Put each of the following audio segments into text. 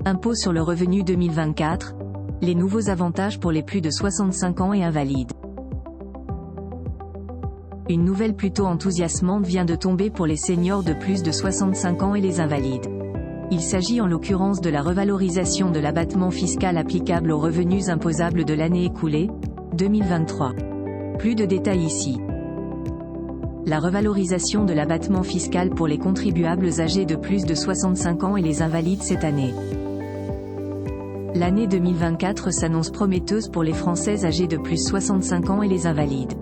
Impôt sur le revenu 2024, les nouveaux avantages pour les plus de 65 ans et invalides. Une nouvelle plutôt enthousiasmante vient de tomber pour les seniors de plus de 65 ans et les invalides. Il s'agit en l'occurrence de la revalorisation de l'abattement fiscal applicable aux revenus imposables de l'année écoulée, 2023. Plus de détails ici. La revalorisation de l'abattement fiscal pour les contribuables âgés de plus de 65 ans et les invalides cette année. L'année 2024 s'annonce prometteuse pour les Français âgés de plus de 65 ans et les invalides.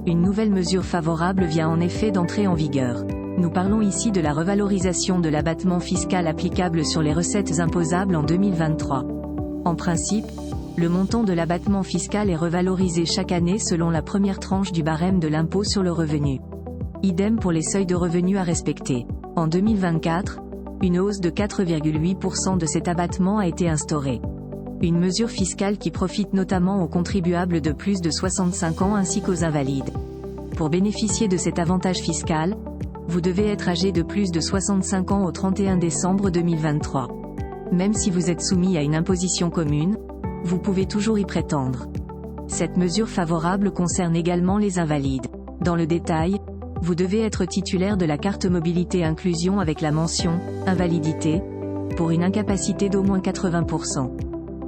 Une nouvelle mesure favorable vient en effet d'entrer en vigueur. Nous parlons ici de la revalorisation de l'abattement fiscal applicable sur les recettes imposables en 2023. En principe, le montant de l'abattement fiscal est revalorisé chaque année selon la première tranche du barème de l'impôt sur le revenu. Idem pour les seuils de revenus à respecter. En 2024, une hausse de 4,8% de cet abattement a été instaurée. Une mesure fiscale qui profite notamment aux contribuables de plus de 65 ans ainsi qu'aux invalides. Pour bénéficier de cet avantage fiscal, vous devez être âgé de plus de 65 ans au 31 décembre 2023. Même si vous êtes soumis à une imposition commune, vous pouvez toujours y prétendre. Cette mesure favorable concerne également les invalides. Dans le détail, vous devez être titulaire de la carte mobilité inclusion avec la mention « invalidité » pour une incapacité d'au moins 80%.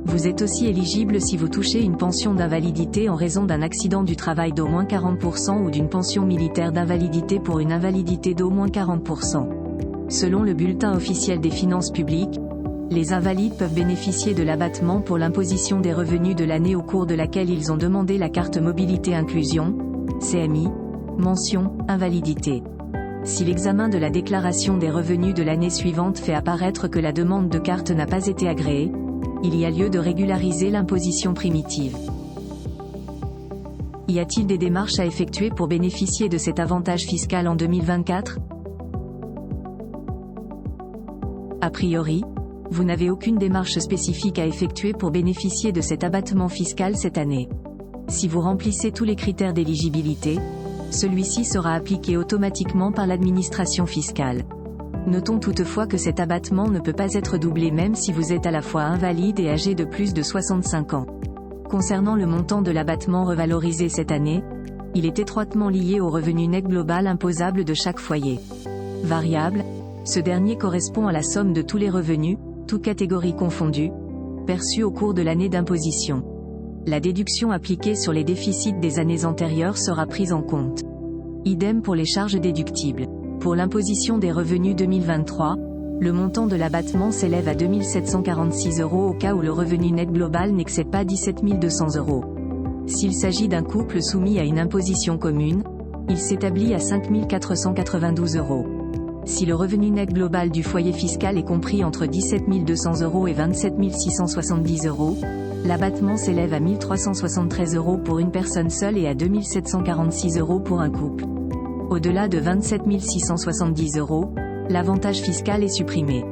Vous êtes aussi éligible si vous touchez une pension d'invalidité en raison d'un accident du travail d'au moins 40% ou d'une pension militaire d'invalidité pour une invalidité d'au moins 40%. Selon le bulletin officiel des finances publiques, les invalides peuvent bénéficier de l'abattement pour l'imposition des revenus de l'année au cours de laquelle ils ont demandé la carte mobilité inclusion, CMI, mention invalidité. Si l'examen de la déclaration des revenus de l'année suivante fait apparaître que la demande de carte n'a pas été agréée, il y a lieu de régulariser l'imposition primitive. Y a-t-il des démarches à effectuer pour bénéficier de cet avantage fiscal en 2024 ? A priori, vous n'avez aucune démarche spécifique à effectuer pour bénéficier de cet abattement fiscal cette année. Si vous remplissez tous les critères d'éligibilité, celui-ci sera appliqué automatiquement par l'administration fiscale. Notons toutefois que cet abattement ne peut pas être doublé même si vous êtes à la fois invalide et âgé de plus de 65 ans. Concernant le montant de l'abattement revalorisé cette année, il est étroitement lié au revenu net global imposable de chaque foyer. Variable, ce dernier correspond à la somme de tous les revenus, toutes catégories confondues, perçus au cours de l'année d'imposition. La déduction appliquée sur les déficits des années antérieures sera prise en compte. Idem pour les charges déductibles. Pour l'imposition des revenus 2023, le montant de l'abattement s'élève à 2 746 € au cas où le revenu net global n'excède pas 17 200 €. S'il s'agit d'un couple soumis à une imposition commune, il s'établit à 5 492 €. Si le revenu net global du foyer fiscal est compris entre 17 200 € et 27 670 €, l'abattement s'élève à 1 373 € pour une personne seule et à 2 746 € pour un couple. Au-delà de 27 670 €, l'avantage fiscal est supprimé.